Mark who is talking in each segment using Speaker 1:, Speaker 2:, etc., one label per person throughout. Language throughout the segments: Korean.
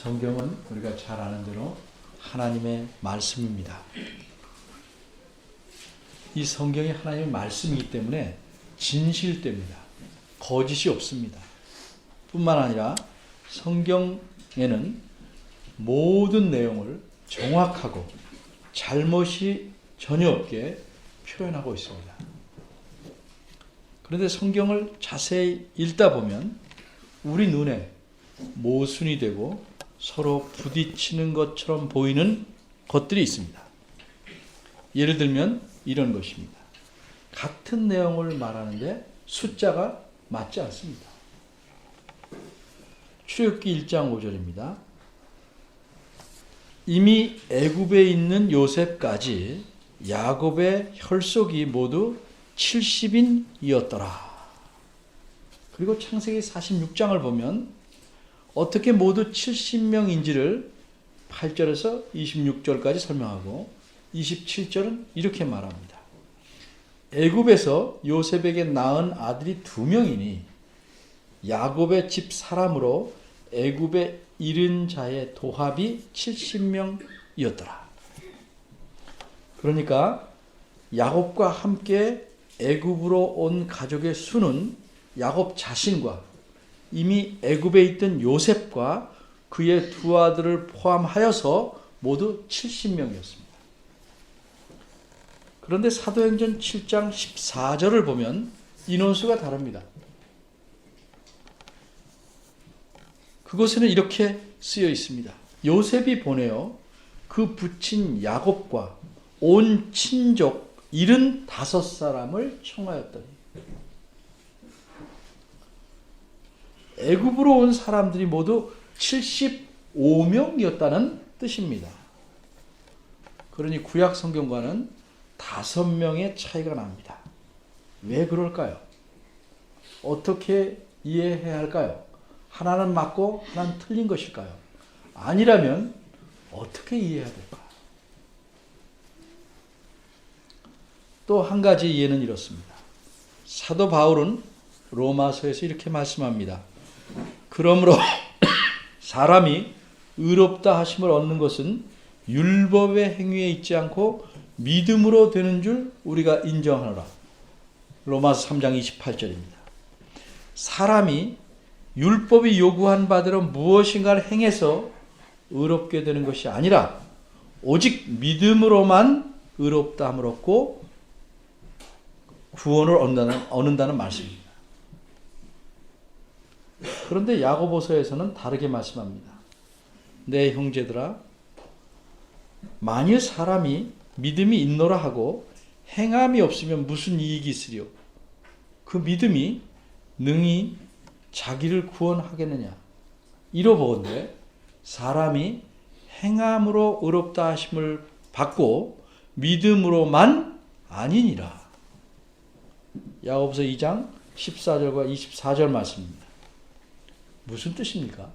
Speaker 1: 성경은 우리가 잘 아는 대로 하나님의 말씀입니다. 이 성경이 하나님의 말씀이기 때문에 진실됩니다. 거짓이 없습니다. 뿐만 아니라 성경에는 모든 내용을 정확하고 잘못이 전혀 없게 표현하고 있습니다. 그런데 성경을 자세히 읽다 보면 우리 눈에 모순이 되고 서로 부딪히는 것처럼 보이는 것들이 있습니다. 예를 들면 이런 것입니다. 같은 내용을 말하는데 숫자가 맞지 않습니다. 출애굽기 1장 5절입니다. 이미 애굽에 있는 요셉까지 야곱의 혈속이 모두 70인이었더라. 그리고 창세기 46장을 보면 어떻게 모두 70명인지를 8절에서 26절까지 설명하고 27절은 이렇게 말합니다. 애굽에서 요셉에게 낳은 아들이 2명이니 야곱의 집 사람으로 애굽에 이른 자의 도합이 70명이었더라. 그러니까 야곱과 함께 애굽으로 온 가족의 수는 야곱 자신과 이미 애굽에 있던 요셉과 그의 2 아들을 포함하여서 모두 70명이었습니다. 그런데 사도행전 7장 14절을 보면 인원수가 다릅니다. 그곳에는 이렇게 쓰여 있습니다. 요셉이 보내어 그 부친 야곱과 온 친족 75사람을 청하였더니 애굽으로 온 사람들이 모두 75명이었다는 뜻입니다. 그러니 구약 성경과는 5명의 차이가 납니다. 왜 그럴까요? 어떻게 이해해야 할까요? 하나는 맞고 하나는 틀린 것일까요? 아니라면 어떻게 이해해야 될까? 또 한 가지 이해는 이렇습니다. 사도 바울은 로마서에서 이렇게 말씀합니다. 그러므로 사람이 의롭다 하심을 얻는 것은 율법의 행위에 있지 않고 믿음으로 되는 줄 우리가 인정하노라. 로마서 3장 28절입니다. 사람이 율법이 요구한 바대로 무엇인가를 행해서 의롭게 되는 것이 아니라 오직 믿음으로만 의롭다 함을 얻고 구원을 얻는다는 말씀입니다. 그런데 야고보서에서는 다르게 말씀합니다. 내 형제들아, 만일 사람이 믿음이 있노라 하고 행함이 없으면 무슨 이익이 있으리요? 그 믿음이 능히 자기를 구원하겠느냐? 이러보건대 사람이 행함으로 의롭다 하심을 받고 믿음으로만 아니니라. 야고보서 2장 14절과 24절 말씀입니다. 무슨 뜻입니까?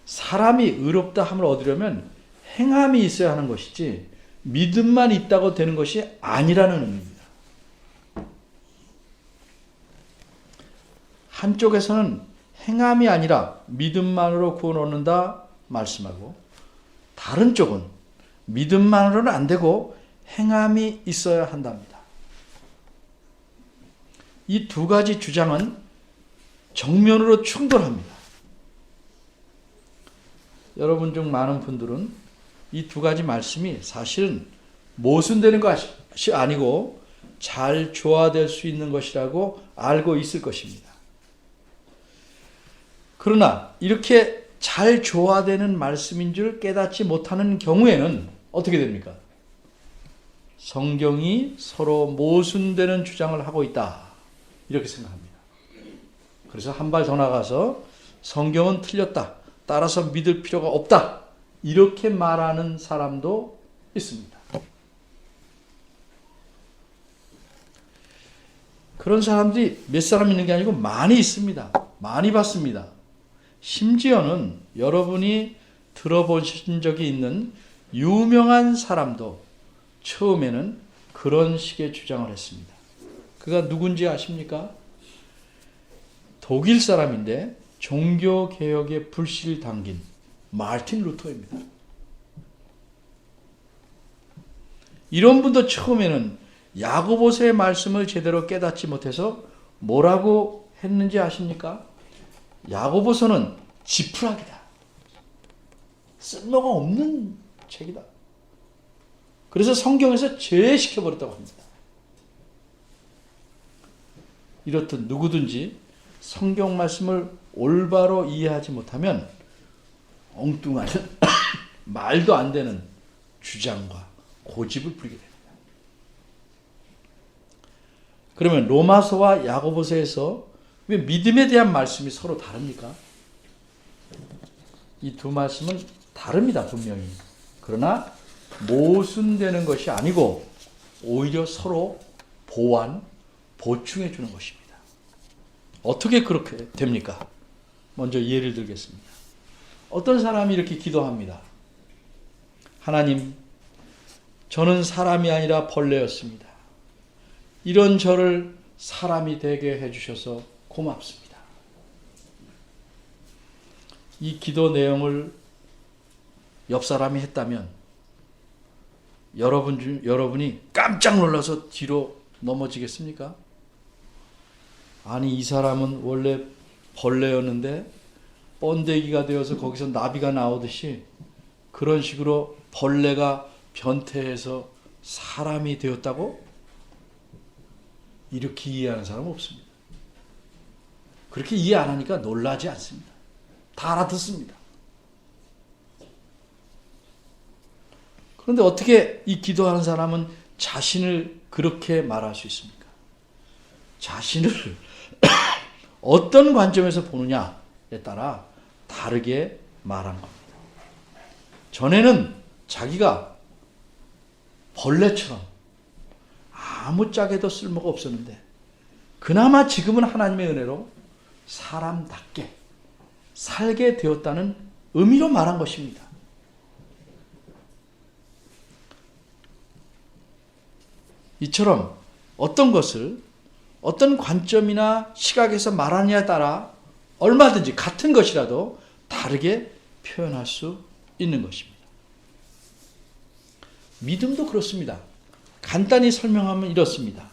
Speaker 1: 사람이 의롭다 함을 얻으려면 행함이 있어야 하는 것이지 믿음만 있다고 되는 것이 아니라는 의미입니다. 한쪽에서는 행함이 아니라 믿음만으로 구원 얻는다 말씀하고 다른 쪽은 믿음만으로는 안 되고 행함이 있어야 한답니다. 이 2가지 주장은 정면으로 충돌합니다. 여러분 중 많은 분들은 이 2가지 말씀이 사실은 모순되는 것이 아니고 잘 조화될 수 있는 것이라고 알고 있을 것입니다. 그러나 이렇게 잘 조화되는 말씀인 줄 깨닫지 못하는 경우에는 어떻게 됩니까? 성경이 서로 모순되는 주장을 하고 있다. 이렇게 생각합니다. 그래서 한 발 더 나가서 성경은 틀렸다. 따라서 믿을 필요가 없다. 이렇게 말하는 사람도 있습니다. 그런 사람들이 몇 사람 있는 게 아니고 많이 있습니다. 많이 봤습니다. 심지어는 여러분이 들어보신 적이 있는 유명한 사람도 처음에는 그런 식의 주장을 했습니다. 그가 누군지 아십니까? 독일 사람인데 종교개혁에 불씨를 당긴 마르틴 루터입니다. 이런 분도 처음에는 야고보서의 말씀을 제대로 깨닫지 못해서 뭐라고 했는지 아십니까? 야고보서는 지푸라기다. 쓸모가 없는 책이다. 그래서 성경에서 제외시켜버렸다고 합니다. 이렇듯 누구든지 성경 말씀을 올바로 이해하지 못하면 엉뚱한 말도 안 되는 주장과 고집을 부리게 됩니다. 그러면 로마서와 야고보서에서 왜 믿음에 대한 말씀이 서로 다릅니까? 이 두 말씀은 다릅니다, 분명히. 그러나 모순되는 것이 아니고 오히려 서로 보완, 보충해 주는 것입니다. 어떻게 그렇게 됩니까? 먼저 예를 들겠습니다. 어떤 사람이 이렇게 기도합니다. 하나님, 저는 사람이 아니라 벌레였습니다. 이런 저를 사람이 되게 해주셔서 고맙습니다. 이 기도 내용을 옆 사람이 했다면 여러분이 깜짝 놀라서 뒤로 넘어지겠습니까? 아니, 이 사람은 원래 벌레였는데 번데기가 되어서 거기서 나비가 나오듯이 그런 식으로 벌레가 변태해서 사람이 되었다고? 이렇게 이해하는 사람은 없습니다. 그렇게 이해 안 하니까 놀라지 않습니다. 다 알아듣습니다. 그런데 어떻게 이 기도하는 사람은 자신을 그렇게 말할 수 있습니까? 자신을 어떤 관점에서 보느냐에 따라 다르게 말한 겁니다. 전에는 자기가 벌레처럼 아무짝에도 쓸모가 없었는데 그나마 지금은 하나님의 은혜로 사람답게 살게 되었다는 의미로 말한 것입니다. 이처럼 어떤 것을 어떤 관점이나 시각에서 말하느냐에 따라 얼마든지 같은 것이라도 다르게 표현할 수 있는 것입니다. 믿음도 그렇습니다. 간단히 설명하면 이렇습니다.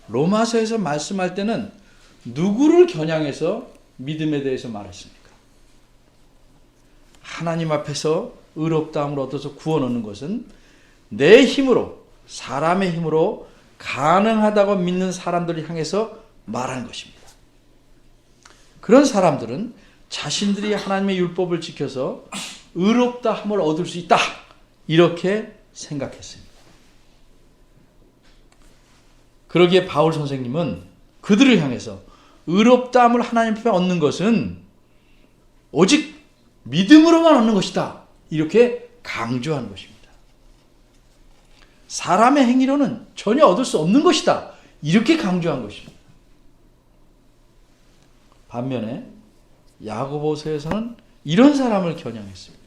Speaker 1: 로마서에서 말씀할 때는 누구를 겨냥해서 믿음에 대해서 말했습니까? 하나님 앞에서 의롭다함을 얻어서 구원 얻는 것은 내 힘으로, 사람의 힘으로 가능하다고 믿는 사람들을 향해서 말한 것입니다. 그런 사람들은 자신들이 하나님의 율법을 지켜서 의롭다함을 얻을 수 있다, 이렇게 생각했습니다. 그러기에 바울 선생님은 그들을 향해서 의롭다함을 하나님 앞에 얻는 것은 오직 믿음으로만 얻는 것이다, 이렇게 강조한 것입니다. 사람의 행위로는 전혀 얻을 수 없는 것이다, 이렇게 강조한 것입니다. 반면에 야고보서에서는 이런 사람을 겨냥했습니다.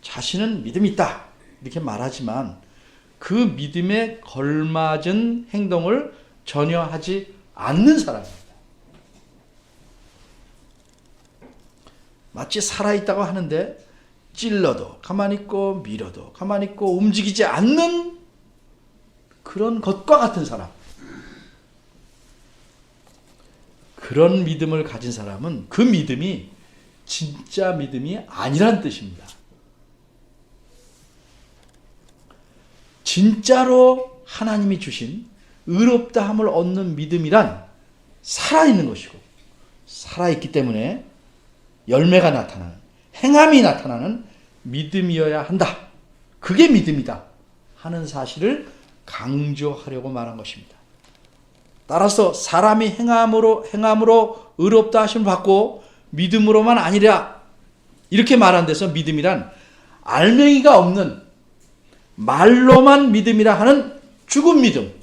Speaker 1: 자신은 믿음이 있다, 이렇게 말하지만 그 믿음에 걸맞은 행동을 전혀 하지 않는 사람입니다. 마치 살아있다고 하는데 찔러도 가만히 있고 밀어도 가만히 있고 움직이지 않는 그런 것과 같은 사람. 그런 믿음을 가진 사람은 그 믿음이 진짜 믿음이 아니란 뜻입니다. 진짜로 하나님이 주신 의롭다함을 얻는 믿음이란 살아있는 것이고, 살아있기 때문에 열매가 나타나는, 행함이 나타나는 믿음이어야 한다. 그게 믿음이다 하는 사실을 강조하려고 말한 것입니다. 따라서 사람이 행함으로 의롭다 하심을 받고 믿음으로만 아니라, 이렇게 말한 데서 믿음이란 알맹이가 없는 말로만 믿음이라 하는 죽은 믿음,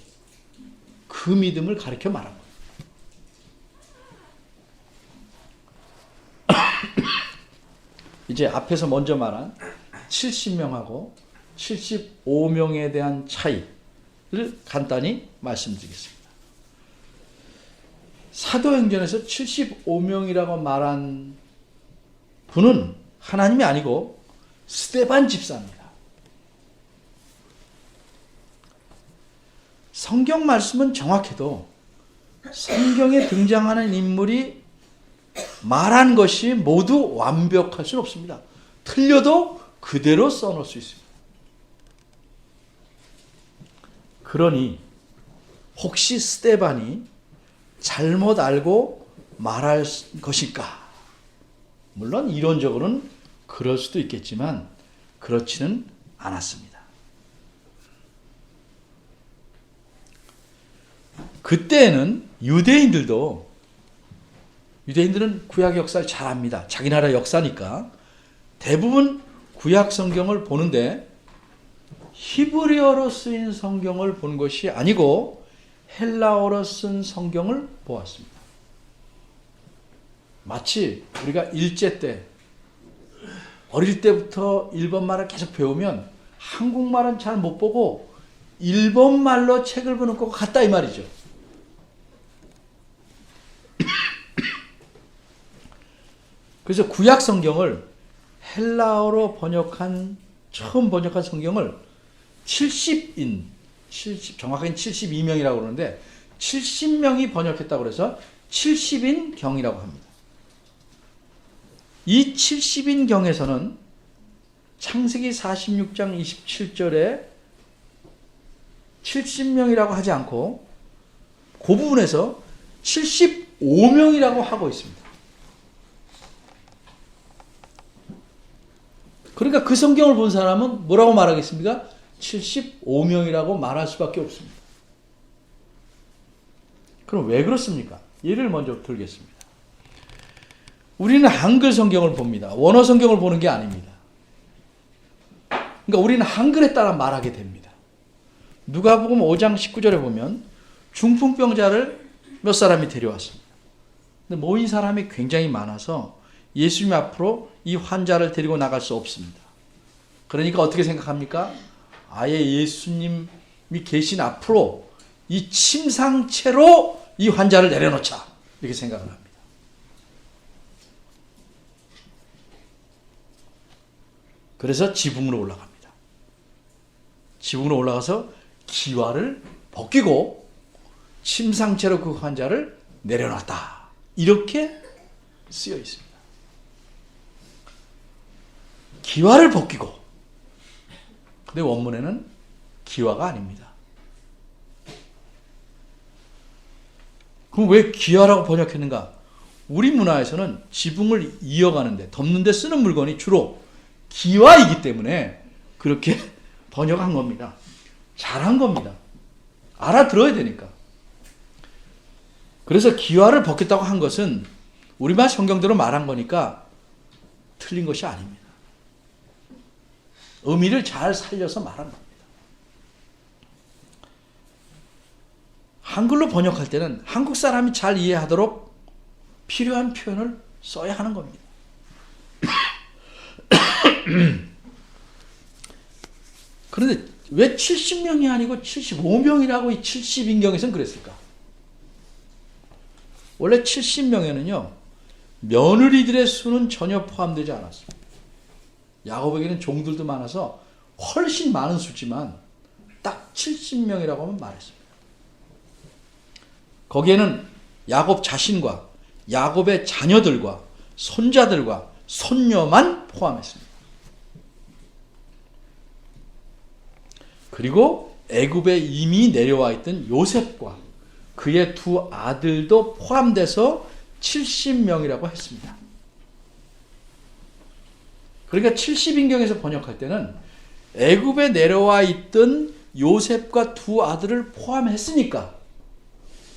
Speaker 1: 그 믿음을 가리켜 말한 거예요. 이제 앞에서 먼저 말한 70명하고 75명에 대한 차이를 간단히 말씀드리겠습니다. 사도행전에서 75명이라고 말한 분은 하나님이 아니고 스데반 집사입니다. 성경 말씀은 정확해도 성경에 등장하는 인물이 말한 것이 모두 완벽할 수는 없습니다. 틀려도 그대로 써놓을 수 있습니다. 그러니 혹시 스데반이 잘못 알고 말할 것일까? 물론 이론적으로는 그럴 수도 있겠지만 그렇지는 않았습니다. 그때는 유대인들은 구약 역사를 잘 압니다. 자기 나라 역사니까 대부분 구약 성경을 보는데 히브리어로 쓰인 성경을 본 것이 아니고 헬라어로 쓴 성경을 보았습니다. 마치 우리가 일제 때 어릴 때부터 일본말을 계속 배우면 한국말은 잘 못 보고 일본말로 책을 보는 것 같다 이 말이죠. 그래서 구약 성경을 헬라어로 처음 번역한 성경을 70인, 정확하게 72명이라고 그러는데 70명이 번역했다고 해서 70인 경이라고 합니다. 이 70인 경에서는 창세기 46장 27절에 70명이라고 하지 않고 그 부분에서 75명이라고 하고 있습니다. 그러니까 그 성경을 본 사람은 뭐라고 말하겠습니까? 75명이라고 말할 수밖에 없습니다. 그럼 왜 그렇습니까? 예를 먼저 들겠습니다. 우리는 한글 성경을 봅니다. 원어 성경을 보는 게 아닙니다. 그러니까 우리는 한글에 따라 말하게 됩니다. 누가복음 5장 19절에 보면 중풍병자를 몇 사람이 데려왔습니다. 근데 모인 사람이 굉장히 많아서 예수님 앞으로 이 환자를 데리고 나갈 수 없습니다. 그러니까 어떻게 생각합니까? 아예 예수님이 계신 앞으로 이 침상채로 이 환자를 내려놓자 이렇게 생각을 합니다. 그래서 지붕으로 올라갑니다. 지붕으로 올라가서 기와를 벗기고 침상채로 그 환자를 내려놨다. 이렇게 쓰여 있습니다. 기와를 벗기고, 근데 원문에는 기와가 아닙니다. 그럼 왜 기와라고 번역했는가? 우리 문화에서는 지붕을 이어가는데 덮는 데 쓰는 물건이 주로 기와이기 때문에 그렇게 번역한 겁니다. 잘한 겁니다. 알아들어야 되니까. 그래서 기와를 벗겼다고 한 것은 우리말 성경대로 말한 거니까 틀린 것이 아닙니다. 의미를 잘 살려서 말한 겁니다. 한글로 번역할 때는 한국 사람이 잘 이해하도록 필요한 표현을 써야 하는 겁니다. 그런데 왜 70명이 아니고 75명이라고 이 70인경에서는 그랬을까? 원래 70명에는요, 며느리들의 수는 전혀 포함되지 않았습니다. 야곱에게는 종들도 많아서 훨씬 많은 수지만 딱 70명이라고 하면 말했습니다. 거기에는 야곱 자신과 야곱의 자녀들과 손자들과 손녀만 포함했습니다. 그리고 애굽에 이미 내려와 있던 요셉과 그의 두 아들도 포함돼서 70명이라고 했습니다. 그러니까 70인경에서 번역할 때는 애굽에 내려와 있던 요셉과 두 아들을 포함했으니까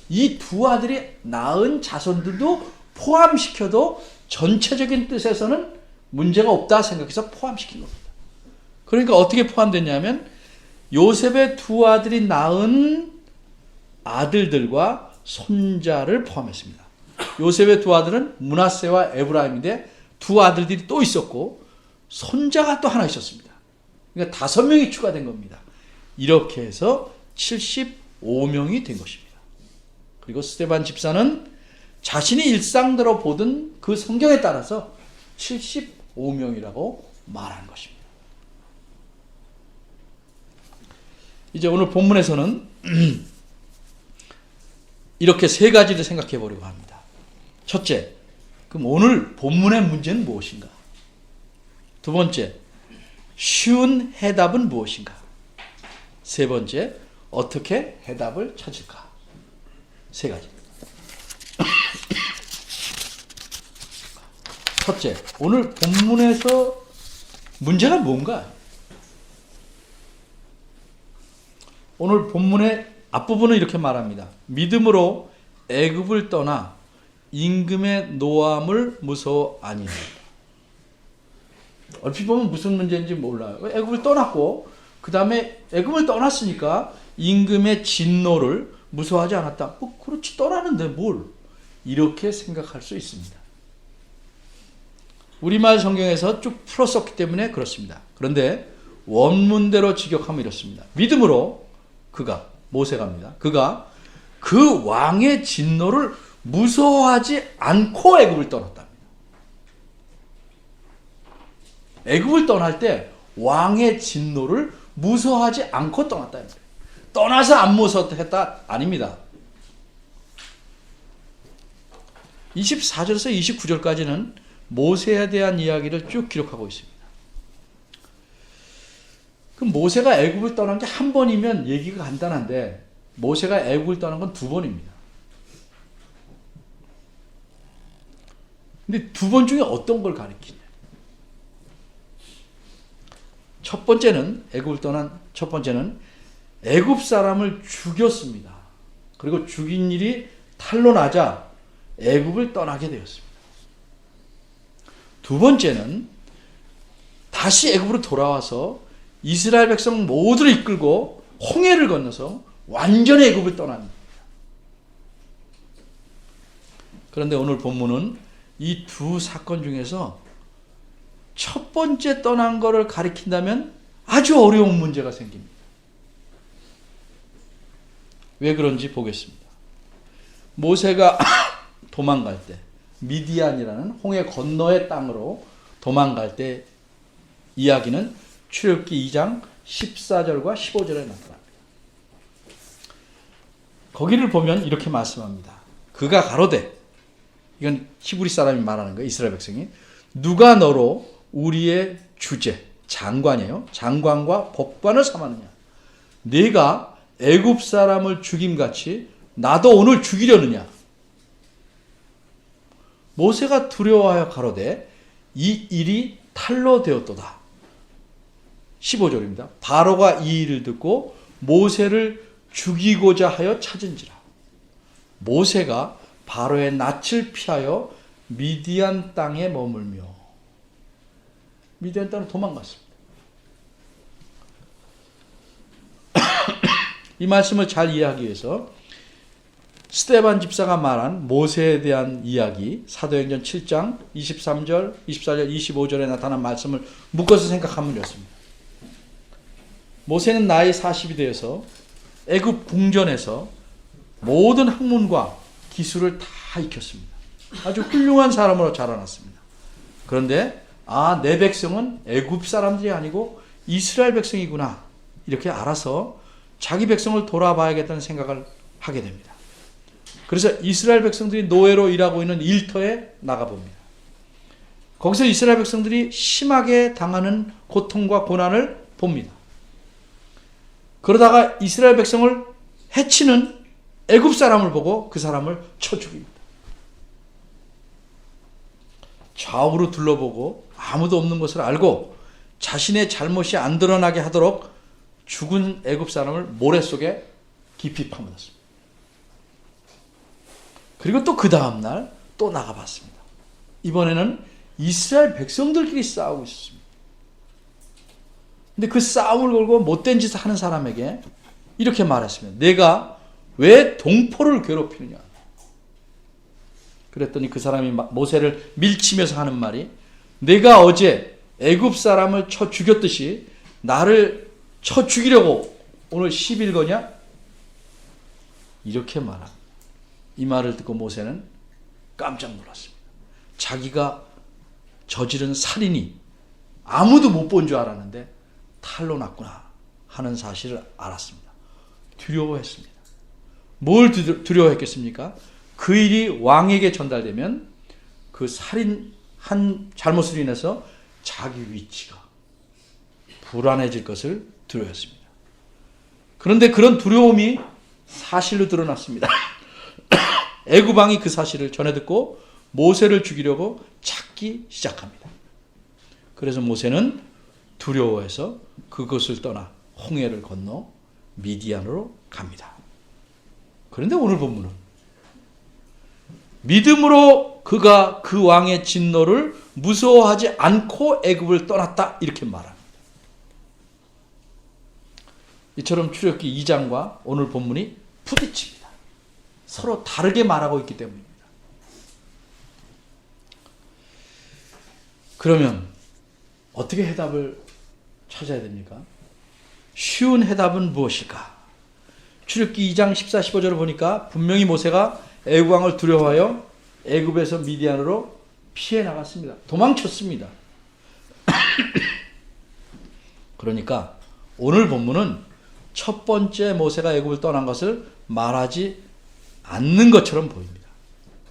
Speaker 1: 이 두 아들이 낳은 자손들도 포함시켜도 전체적인 뜻에서는 문제가 없다 생각해서 포함시킨 겁니다. 그러니까 어떻게 포함됐냐면 요셉의 두 아들이 낳은 아들들과 손자를 포함했습니다. 요셉의 두 아들은 므낫세와 에브라임인데 두 아들들이 또 있었고 손자가 또 하나 있었습니다. 그러니까 5명이 추가된 겁니다. 이렇게 해서 75명이 된 것입니다. 그리고 스데반 집사는 자신이 일상대로 보던 그 성경에 따라서 오명이라고 말하는 것입니다. 이제 오늘 본문에서는 이렇게 세 가지를 생각해 보려고 합니다. 첫째, 그럼 오늘 본문의 문제는 무엇인가? 두 번째, 쉬운 해답은 무엇인가? 세 번째, 어떻게 해답을 찾을까? 세 가지. 첫째, 오늘 본문에서 문제가 뭔가? 오늘 본문의 앞부분은 이렇게 말합니다. 믿음으로 애굽을 떠나 임금의 노함을 무서워 아니하였다. 얼핏 보면 무슨 문제인지 몰라요. 애굽을 떠났고 그 다음에 애굽을 떠났으니까 임금의 진노를 무서워하지 않았다. 그렇지, 떠나는데 뭘? 이렇게 생각할 수 있습니다. 우리말 성경에서 쭉 풀었었기 때문에 그렇습니다. 그런데 원문대로 직역하면 이렇습니다. 믿음으로 모세가입니다. 그가 그 왕의 진노를 무서워하지 않고 애굽을 떠났답니다. 애굽을 떠날 때 왕의 진노를 무서워하지 않고 떠났다. 떠나서 안 무서웠다 아닙니다. 24절에서 29절까지는 모세에 대한 이야기를 쭉 기록하고 있습니다. 그럼 모세가 애굽을 떠난 게 한 번이면 얘기가 간단한데 모세가 애굽을 떠난 건 두 번입니다. 근데 두 번 중에 어떤 걸 가리키냐? 첫 번째는 애굽 사람을 죽였습니다. 그리고 죽인 일이 탈로 나자 애굽을 떠나게 되었습니다. 두 번째는 다시 애굽으로 돌아와서 이스라엘 백성 모두를 이끌고 홍해를 건너서 완전히 애굽을 떠납니다. 그런데 오늘 본문은 이 두 사건 중에서 첫 번째 떠난 것을 가리킨다면 아주 어려운 문제가 생깁니다. 왜 그런지 보겠습니다. 모세가 도망갈 때 미디안이라는 홍해 건너의 땅으로 도망갈 때 이야기는 출애굽기 2장 14절과 15절에 나타납니다. 거기를 보면 이렇게 말씀합니다. 그가 가로되, 이건 히브리 사람이 말하는 거예요. 이스라엘 백성이. 누가 너로 우리의 주제, 장관이에요. 장관과 법관을 삼았느냐. 네가 애굽 사람을 죽임같이 나도 오늘 죽이려느냐. 모세가 두려워하여 가로되 이 일이 탈로 되었도다. 15절입니다. 바로가 이 일을 듣고 모세를 죽이고자 하여 찾은지라. 모세가 바로의 낯을 피하여 미디안 땅에 머물며, 미디안 땅으로 도망갔습니다. 이 말씀을 잘 이해하기 위해서 스데반 집사가 말한 모세에 대한 이야기, 사도행전 7장 23절, 24절, 25절에 나타난 말씀을 묶어서 생각하면 이렇습니다. 모세는 나이 40이 되어서 애굽 궁전에서 모든 학문과 기술을 다 익혔습니다. 아주 훌륭한 사람으로 자라났습니다. 그런데 내 백성은 애굽 사람들이 아니고 이스라엘 백성이구나, 이렇게 알아서 자기 백성을 돌아봐야겠다는 생각을 하게 됩니다. 그래서 이스라엘 백성들이 노예로 일하고 있는 일터에 나가봅니다. 거기서 이스라엘 백성들이 심하게 당하는 고통과 고난을 봅니다. 그러다가 이스라엘 백성을 해치는 애굽 사람을 보고 그 사람을 쳐 죽입니다. 좌우로 둘러보고 아무도 없는 것을 알고 자신의 잘못이 안 드러나게 하도록 죽은 애굽 사람을 모래 속에 깊이 파묻었습니다. 그리고 또 그 다음날 또 나가봤습니다. 이번에는 이스라엘 백성들끼리 싸우고 있었습니다. 근데 그 싸움을 걸고 못된 짓을 하는 사람에게 이렇게 말했습니다. 내가 왜 동포를 괴롭히느냐. 그랬더니 그 사람이 모세를 밀치면서 하는 말이, 내가 어제 애굽 사람을 쳐 죽였듯이 나를 쳐 죽이려고 오늘 시비를 거냐? 이렇게 말합니다. 이 말을 듣고 모세는 깜짝 놀랐습니다. 자기가 저지른 살인이 아무도 못 본 줄 알았는데 탈로 났구나 하는 사실을 알았습니다. 두려워했습니다. 뭘 두려워했겠습니까? 그 일이 왕에게 전달되면 그 살인한 잘못으로 인해서 자기 위치가 불안해질 것을 두려워했습니다. 그런데 그런 두려움이 사실로 드러났습니다. 애굽 왕이 그 사실을 전해 듣고 모세를 죽이려고 찾기 시작합니다. 그래서 모세는 두려워해서 그것을 떠나 홍해를 건너 미디안으로 갑니다. 그런데 오늘 본문은 믿음으로 그가 그 왕의 진노를 무서워하지 않고 애굽을 떠났다 이렇게 말합니다. 이처럼 출애굽기 2장과 오늘 본문이 부딪힙니다. 서로 다르게 말하고 있기 때문입니다. 그러면 어떻게 해답을 찾아야 됩니까? 쉬운 해답은 무엇일까? 출애굽기 2장 14, 15절을 보니까 분명히 모세가 애굽 왕을 두려워하여 애굽에서 미디안으로 피해 나갔습니다. 도망쳤습니다. 그러니까 오늘 본문은 첫 번째 모세가 애굽을 떠난 것을 말하지 않는 것처럼 보입니다.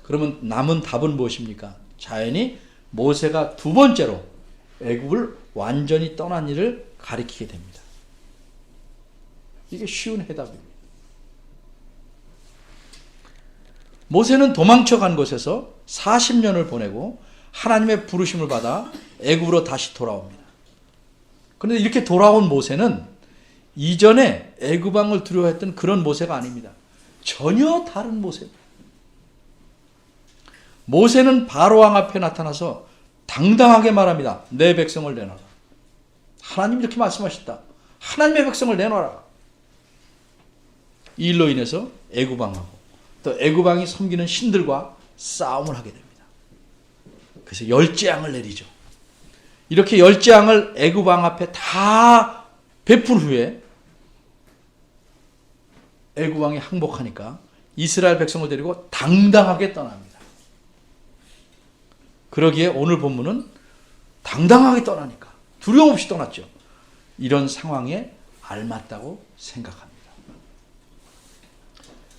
Speaker 1: 그러면 남은 답은 무엇입니까? 자연히 모세가 두 번째로 애굽을 완전히 떠난 일을 가리키게 됩니다. 이게 쉬운 해답입니다. 모세는 도망쳐간 곳에서 40년을 보내고 하나님의 부르심을 받아 애굽으로 다시 돌아옵니다. 그런데 이렇게 돌아온 모세는 이전에 애굽 왕을 두려워했던 그런 모세가 아닙니다. 전혀 다른 모세입니다. 모세는 바로 왕 앞에 나타나서 당당하게 말합니다. 내 백성을 내놔라. 하나님 이렇게 말씀하셨다. 하나님의 백성을 내놔라. 이 일로 인해서 애굽 왕하고 또 애굽 왕이 섬기는 신들과 싸움을 하게 됩니다. 그래서 열재앙을 내리죠. 이렇게 열재앙을 애굽 왕 앞에 다 베푼 후에 애굽 왕이 항복하니까 이스라엘 백성을 데리고 당당하게 떠납니다. 그러기에 오늘 본문은 당당하게 떠나니까 두려움 없이 떠났죠. 이런 상황에 알맞다고 생각합니다.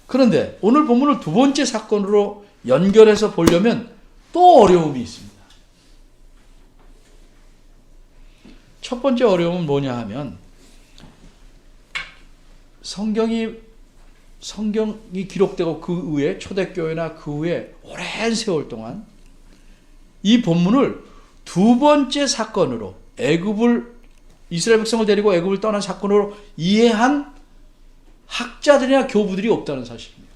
Speaker 1: 그런데 오늘 본문을 두 번째 사건으로 연결해서 보려면 또 어려움이 있습니다. 첫 번째 어려움은 뭐냐 하면 성경이 기록되고 그 후에 초대교회나 그 후에 오랜 세월 동안 이 본문을 두 번째 사건으로 이스라엘 백성을 데리고 애굽을 떠난 사건으로 이해한 학자들이나 교부들이 없다는 사실입니다.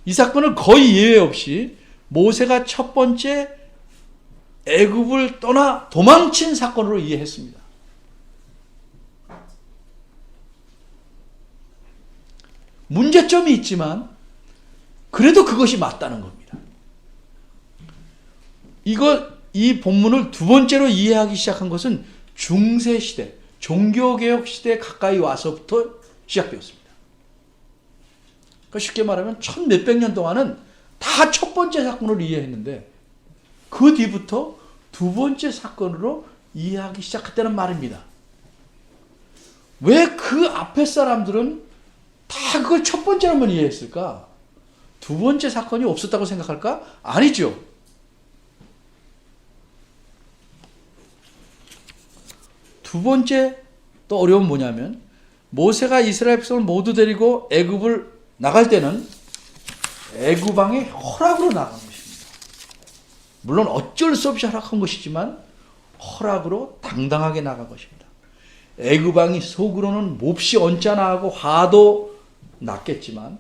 Speaker 1: 이 사건을 거의 예외 없이 모세가 첫 번째 애굽을 떠나 도망친 사건으로 이해했습니다. 문제점이 있지만 그래도 그것이 맞다는 겁니다. 이 본문을 두 번째로 이해하기 시작한 것은 중세시대, 종교개혁 시대에 가까이 와서부터 시작되었습니다. 그러니까 쉽게 말하면 몇백 년 동안은 다 첫 번째 사건으로 이해했는데 그 뒤부터 두 번째 사건으로 이해하기 시작했다는 말입니다. 왜 그 앞에 사람들은 다 그걸 첫 번째로만 이해했을까? 두 번째 사건이 없었다고 생각할까? 아니죠. 두 번째 또 어려움은 뭐냐면 모세가 이스라엘 백성을 모두 데리고 애굽을 나갈 때는 애굽 왕의 허락으로 나간 것입니다. 물론 어쩔 수 없이 허락한 것이지만 허락으로 당당하게 나간 것입니다. 애굽 왕이 속으로는 몹시 언짢아하고 화도 났겠지만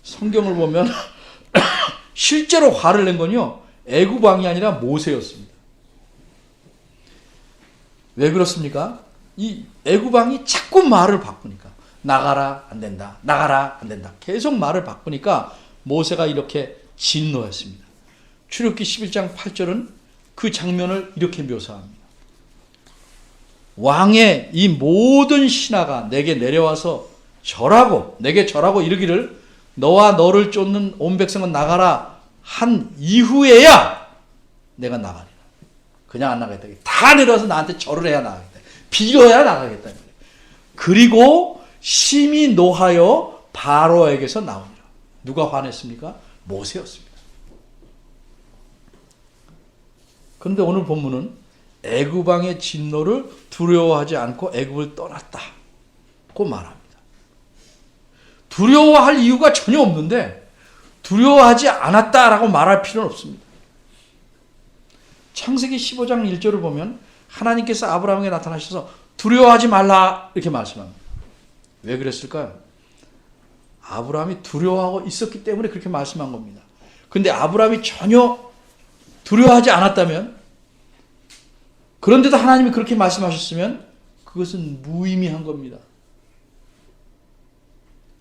Speaker 1: 성경을 보면 실제로 화를 낸 건요 애굽 왕이 아니라 모세였습니다. 왜 그렇습니까? 이 애굽 왕이 자꾸 말을 바꾸니까 나가라 안 된다, 나가라 안 된다 계속 말을 바꾸니까 모세가 이렇게 진노했습니다. 출애굽기 11장 8절은 그 장면을 이렇게 묘사합니다. 왕의 이 모든 신하가 내게 내려와서 내게 절하고 이르기를 너와 너를 쫓는 온 백성은 나가라 한 이후에야 내가 나가리라. 그냥 안 나가겠다. 다 내려서 나한테 절을 해야 나가겠다. 빌어야 나가겠다. 그리고 심히 노하여 바로에게서 나오니라. 누가 화냈습니까? 모세였습니다. 그런데 오늘 본문은 애굽 왕의 진노를 두려워하지 않고 애굽을 떠났다고 말합니다. 두려워할 이유가 전혀 없는데 두려워하지 않았다라고 말할 필요는 없습니다. 창세기 15장 1절을 보면 하나님께서 아브라함에게 나타나셔서 두려워하지 말라 이렇게 말씀합니다. 왜 그랬을까요? 아브라함이 두려워하고 있었기 때문에 그렇게 말씀한 겁니다. 그런데 아브라함이 전혀 두려워하지 않았다면, 그런데도 하나님이 그렇게 말씀하셨으면 그것은 무의미한 겁니다.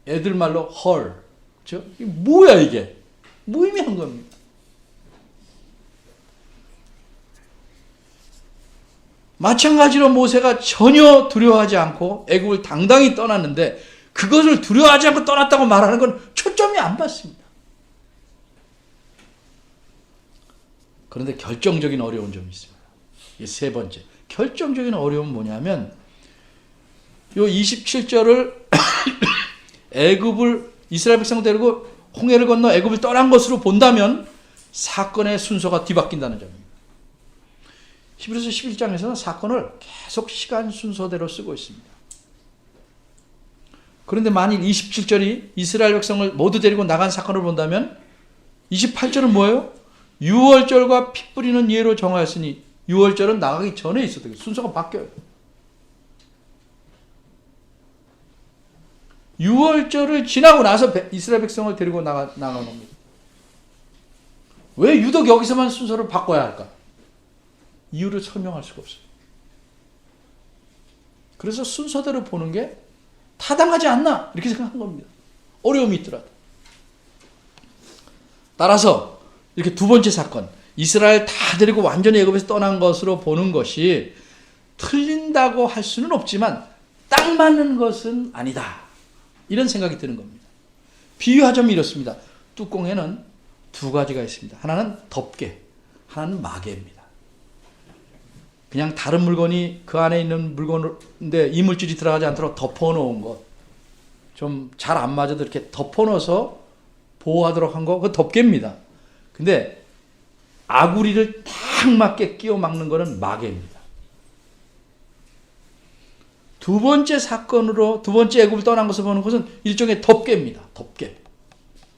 Speaker 1: 애들 말로 헐. 이게 뭐야 이게? 무의미한 겁니다. 마찬가지로 모세가 전혀 두려워하지 않고 애굽을 당당히 떠났는데 그것을 두려워하지 않고 떠났다고 말하는 건 초점이 안 맞습니다. 그런데 결정적인 어려운 점이 있습니다. 이게 세 번째. 결정적인 어려움은 뭐냐면 요 27절을 애굽을 이스라엘 백성 데리고 홍해를 건너 애굽을 떠난 것으로 본다면 사건의 순서가 뒤바뀐다는 점입니다. 히브리서 11장에서는 사건을 계속 시간 순서대로 쓰고 있습니다. 그런데 만일 27절이 이스라엘 백성을 모두 데리고 나간 사건을 본다면 28절은 뭐예요? 6월절과 피 뿌리는 예로 정하였으니 6월절은 나가기 전에 있었던 순서가 바뀌어요. 6월절을 지나고 나서 이스라엘 백성을 데리고 나가는 겁니다. 왜 유독 여기서만 순서를 바꿔야 할까? 이유를 설명할 수가 없어요. 그래서 순서대로 보는 게 타당하지 않나 이렇게 생각한 겁니다. 어려움이 있더라도. 따라서 이렇게 두 번째 사건, 이스라엘 다 데리고 완전히 애굽에서 떠난 것으로 보는 것이 틀린다고 할 수는 없지만 딱 맞는 것은 아니다. 이런 생각이 드는 겁니다. 비유하자면 이렇습니다. 뚜껑에는 두 가지가 있습니다. 하나는 덮개, 하나는 마개입니다. 그냥 다른 물건이 그 안에 있는 물건인데 이물질이 들어가지 않도록 덮어놓은 것, 좀 잘 안 맞아도 이렇게 덮어놓아서 보호하도록 한 거, 그거 덮개입니다. 근데 아구리를 딱 맞게 끼워 막는 거는 마개입니다. 두 번째 사건으로 두 번째 애굽을 떠난 것을 보는 것은 일종의 덮개입니다. 덮개.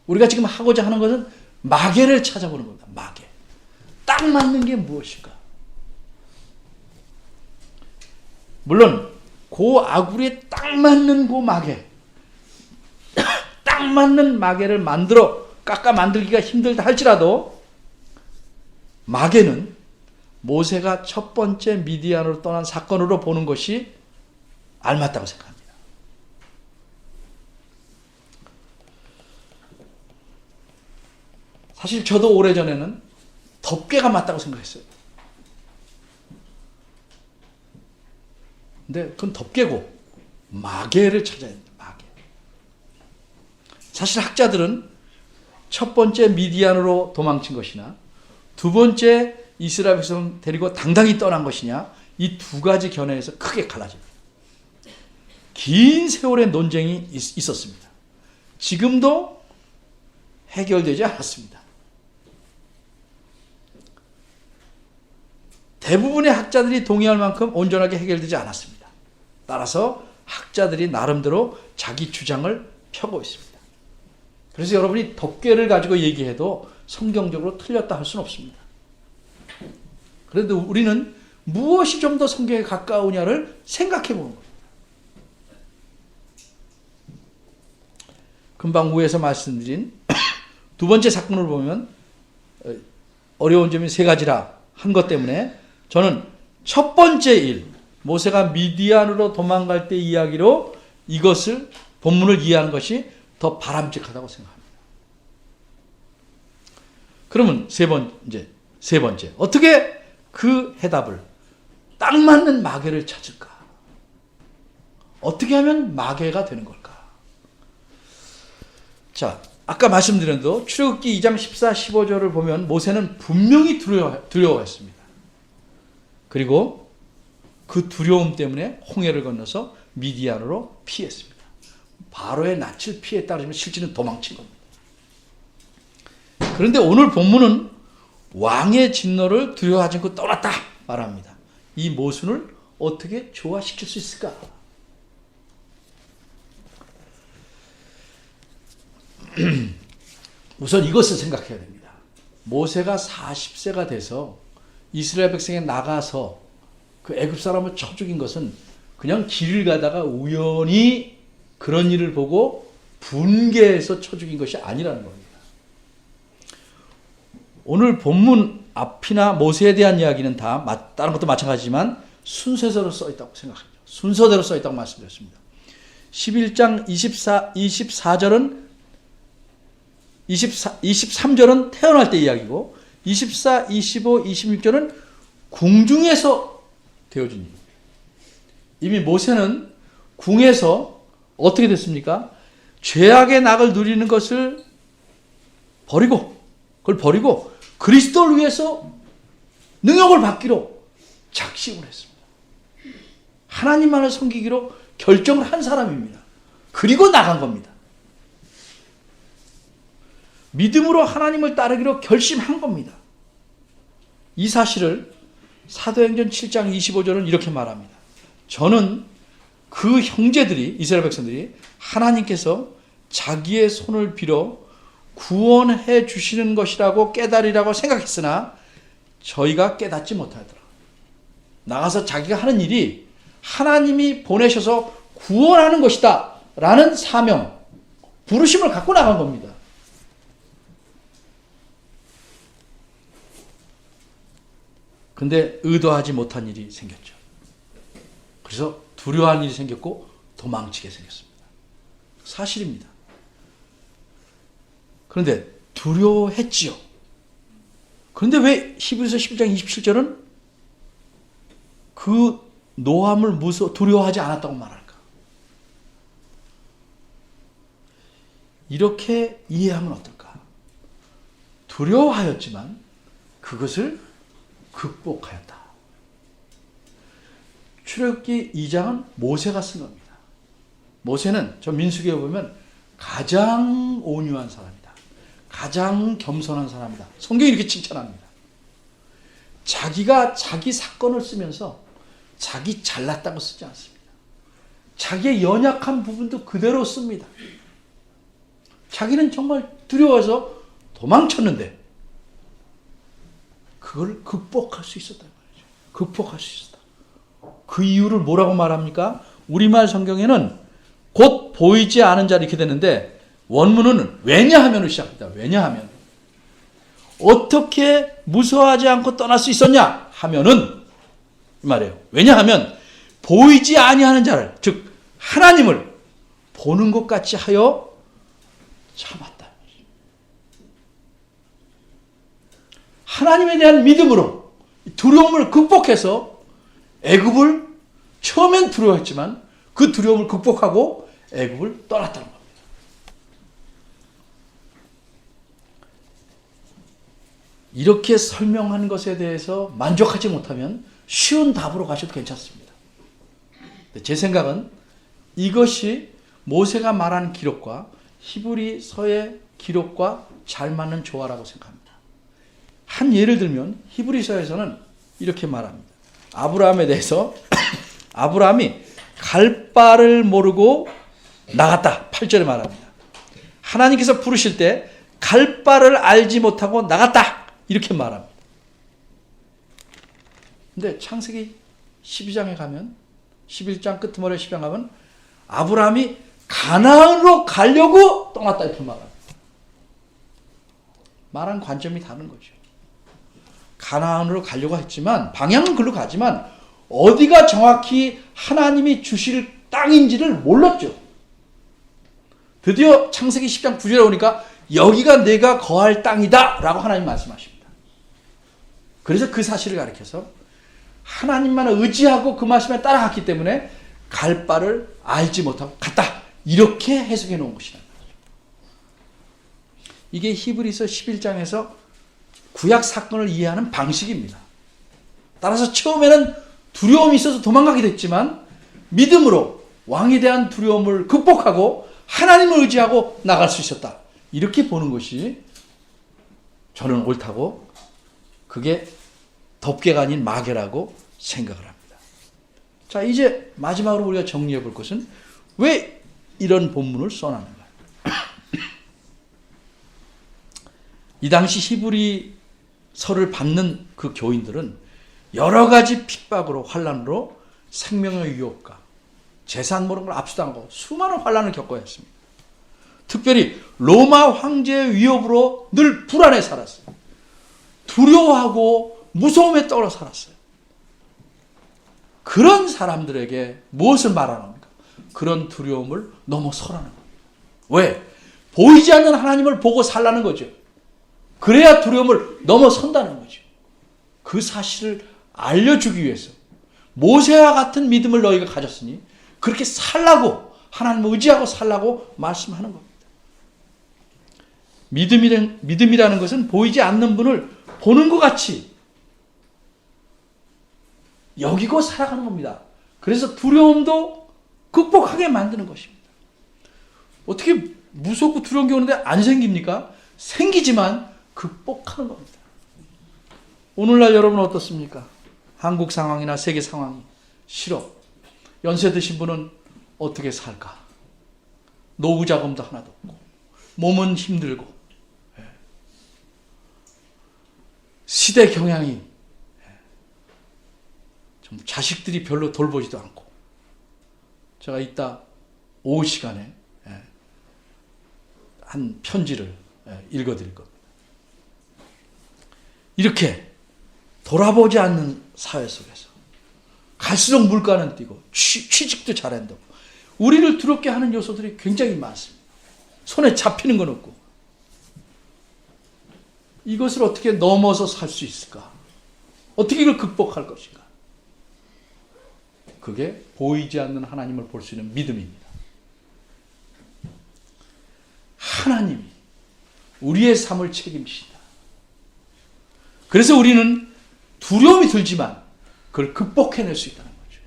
Speaker 1: 우리가 지금 하고자 하는 것은 마개를 찾아보는 겁니다. 마개. 딱 맞는 게 무엇일까? 물론 그 아구리에 딱 맞는 그 마개, 딱 맞는 마개를 깎아 만들기가 힘들다 할지라도 마개는 모세가 첫 번째 미디안으로 떠난 사건으로 보는 것이 알맞다고 생각합니다. 사실 저도 오래전에는 덮개가 맞다고 생각했어요. 근데 그건 덮개고 마개를 찾아야 됩니다. 마개. 사실 학자들은 첫 번째 미디안으로 도망친 것이나 두 번째 이스라엘 백성 데리고 당당히 떠난 것이냐, 이 두 가지 견해에서 크게 갈라집니다. 긴 세월의 논쟁이 있었습니다. 지금도 해결되지 않았습니다. 대부분의 학자들이 동의할 만큼 온전하게 해결되지 않았습니다. 따라서 학자들이 나름대로 자기 주장을 펴고 있습니다. 그래서 여러분이 덮개를 가지고 얘기해도 성경적으로 틀렸다 할 수는 없습니다. 그래도 우리는 무엇이 좀 더 성경에 가까우냐를 생각해 보는 겁니다. 금방 위에서 말씀드린 두 번째 사건을 보면 어려운 점이 세 가지라 한 것 때문에 저는 첫 번째 일, 모세가 미디안으로 도망갈 때 이야기로 이것을 본문을 이해하는 것이 더 바람직하다고 생각합니다. 그러면 세 번째 어떻게 그 해답을 딱 맞는 마개를 찾을까? 어떻게 하면 마개가 되는 걸까? 자, 아까 말씀드린 대로 출애굽기 2장 14, 15절을 보면 모세는 분명히 두려워했습니다. 그리고 그 두려움 때문에 홍해를 건너서 미디안으로 피했습니다. 바로의 낯을 피했다 그러면 실제는 도망친 겁니다. 그런데 오늘 본문은 왕의 진노를 두려워하지 않고 떠났다 말합니다. 이 모순을 어떻게 조화시킬 수 있을까? 우선 이것을 생각해야 됩니다. 모세가 40세가 돼서 이스라엘 백성에 나가서 그 애굽 사람을 쳐 죽인 것은 그냥 길을 가다가 우연히 그런 일을 보고 분개해서 쳐 죽인 것이 아니라는 겁니다. 오늘 본문 앞이나 모세에 대한 이야기는 다 다른 것도 마찬가지지만 순서대로 써 있다고 생각합니다. 순서대로 써 있다고 말씀드렸습니다. 11장 24절은 23절은 태어날 때 이야기고 24, 25, 26절은 궁중에서 되어진 일입니다. 이미 모세는 궁에서 어떻게 됐습니까? 죄악의 낙을 누리는 것을 버리고 그리스도를 위해서 능력을 받기로 작심을 했습니다. 하나님만을 섬기기로 결정을 한 사람입니다. 그리고 나간 겁니다. 믿음으로 하나님을 따르기로 결심한 겁니다. 이 사실을 사도행전 7장 25절은 이렇게 말합니다. 저는 그 형제들이, 이스라엘 백성들이 하나님께서 자기의 손을 빌어 구원해 주시는 것이라고 깨달으라고 생각했으나 저희가 깨닫지 못하더라. 나가서 자기가 하는 일이 하나님이 보내셔서 구원하는 것이다 라는 사명, 부르심을 갖고 나간 겁니다. 근데 의도하지 못한 일이 생겼죠. 그래서 두려워하는 일이 생겼고 도망치게 생겼습니다. 사실입니다. 그런데 두려워했지요. 그런데 왜 히브리서 11장 27절은 그 노함을 두려워하지 않았다고 말할까? 이렇게 이해하면 어떨까? 두려워하였지만 그것을 극복하였다. 출애굽기 2장은 모세가 쓴 겁니다. 모세는 저 민수기에 보면 가장 온유한 사람이다. 가장 겸손한 사람이다. 성경이 이렇게 칭찬합니다. 자기가 자기 사건을 쓰면서 자기 잘났다고 쓰지 않습니다. 자기의 연약한 부분도 그대로 씁니다. 자기는 정말 두려워서 도망쳤는데 그걸 극복할 수 있었단 말이죠. 극복할 수 있었다. 그 이유를 뭐라고 말합니까? 우리말 성경에는 곧 보이지 않은 자 이렇게 되는데 원문은 왜냐하면으로 시작합니다. 왜냐하면 어떻게 무서워하지 않고 떠날 수 있었냐 하면은 이 말이에요. 왜냐하면 보이지 아니하는 자를, 즉 하나님을 보는 것 같이 하여 참았다. 하나님에 대한 믿음으로 두려움을 극복해서 애굽을 처음엔 두려워했지만 그 두려움을 극복하고 애굽을 떠났다는 겁니다. 이렇게 설명한 것에 대해서 만족하지 못하면 쉬운 답으로 가셔도 괜찮습니다. 제 생각은 이것이 모세가 말한 기록과 히브리서의 기록과 잘 맞는 조화라고 생각합니다. 한 예를 들면 히브리서에서는 이렇게 말합니다. 아브라함에 대해서 아브라함이 갈 바를 모르고 나갔다. 8절에 말합니다. 하나님께서 부르실 때 갈 바를 알지 못하고 나갔다. 이렇게 말합니다. 근데 창세기 12장에 가면 11장 끝머리에 12장 가면 아브라함이 가나안으로 가려고 떠났다 이렇게 말합니다. 말한 관점이 다른 거죠. 가나안으로 가려고 했지만 방향은 글로 가지만 어디가 정확히 하나님이 주실 땅인지를 몰랐죠. 드디어 창세기 10장 9절에 오니까 여기가 내가 거할 땅이다 라고 하나님 말씀하십니다. 그래서 그 사실을 가리켜서 하나님만 의지하고 그 말씀에 따라갔기 때문에 갈 바를 알지 못하고 갔다. 이렇게 해석해 놓은 것이다. 이게 히브리서 11장에서 구약 사건을 이해하는 방식입니다. 따라서 처음에는 두려움이 있어서 도망가게 됐지만 믿음으로 왕에 대한 두려움을 극복하고 하나님을 의지하고 나갈 수 있었다. 이렇게 보는 것이 저는 옳다고, 그게 덮개가 아닌 마개라고 생각을 합니다. 자, 이제 마지막으로 우리가 정리해 볼 것은 왜 이런 본문을 써놨는가. 이 당시 히브리서를 받는 그 교인들은 여러 가지 핍박으로, 환난으로 생명의 위협과 재산 모든 걸 압수당하고 수많은 환난을 겪어야 했습니다. 특별히 로마 황제의 위협으로 늘 불안해 살았어요. 두려워하고 무서움에 떨어 살았어요. 그런 사람들에게 무엇을 말하는가? 그런 두려움을 넘어서라는 거예요. 왜? 보이지 않는 하나님을 보고 살라는 거죠. 그래야 두려움을 넘어선다는 거죠. 그 사실을 알려주기 위해서 모세와 같은 믿음을 너희가 가졌으니 그렇게 살라고, 하나님을 의지하고 살라고 말씀하는 겁니다. 믿음이라는 것은 보이지 않는 분을 보는 것 같이 여기고 살아가는 겁니다. 그래서 두려움도 극복하게 만드는 것입니다. 어떻게 무섭고 두려운 게 오는데 안 생깁니까? 생기지만 극복하는 겁니다. 오늘날 여러분 어떻습니까? 한국 상황이나 세계 상황이 싫어. 연세 드신 분은 어떻게 살까? 노후 자금도 하나도 없고 몸은 힘들고 시대 경향이 좀 자식들이 별로 돌보지도 않고, 제가 이따 오후 시간에 한 편지를 읽어드릴 겁니다. 이렇게 돌아보지 않는 사회 속에서 갈수록 물가는 뛰고 취직도 잘한다고 우리를 두렵게 하는 요소들이 굉장히 많습니다. 손에 잡히는 건 없고, 이것을 어떻게 넘어서 살 수 있을까? 어떻게 이걸 극복할 것인가? 그게 보이지 않는 하나님을 볼 수 있는 믿음입니다. 하나님이 우리의 삶을 책임지신다. 그래서 우리는 두려움이 들지만 그걸 극복해낼 수 있다는 거죠.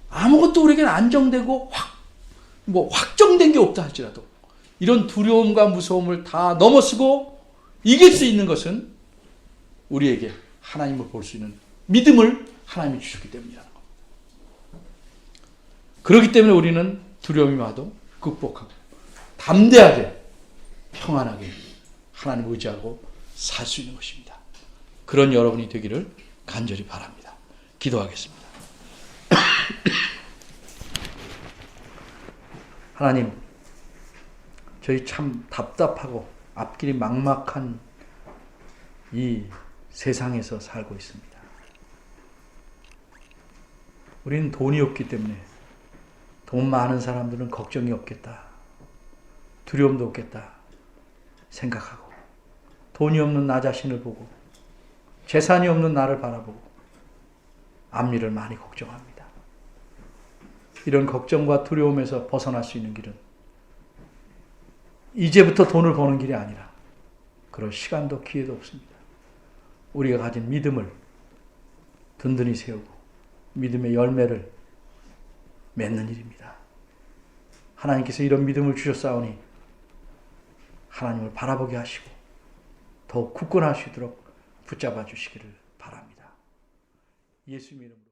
Speaker 1: 아무것도 우리에게는 안정되고 확정된 게 없다 할지라도 이런 두려움과 무서움을 다 넘어서고 이길 수 있는 것은 우리에게 하나님을 볼 수 있는 믿음을 하나님이 주셨기 때문이라는 겁니다. 그렇기 때문에 우리는 두려움이 와도 극복하고 담대하게 평안하게 하나님을 의지하고 살 수 있는 것입니다. 그런 여러분이 되기를 간절히 바랍니다. 기도하겠습니다. 하나님, 저희 참 답답하고 앞길이 막막한 이 세상에서 살고 있습니다. 우리는 돈이 없기 때문에 돈 많은 사람들은 걱정이 없겠다, 두려움도 없겠다 생각하고, 돈이 없는 나 자신을 보고 재산이 없는 나를 바라보고 앞일을 많이 걱정합니다. 이런 걱정과 두려움에서 벗어날 수 있는 길은 이제부터 돈을 버는 길이 아니라 그럴 시간도 기회도 없습니다. 우리가 가진 믿음을 든든히 세우고 믿음의 열매를 맺는 일입니다. 하나님께서 이런 믿음을 주셨사오니 하나님을 바라보게 하시고 더욱 굳건할 수 있도록 붙잡아 주시기를 바랍니다. 예수님의 이름으로.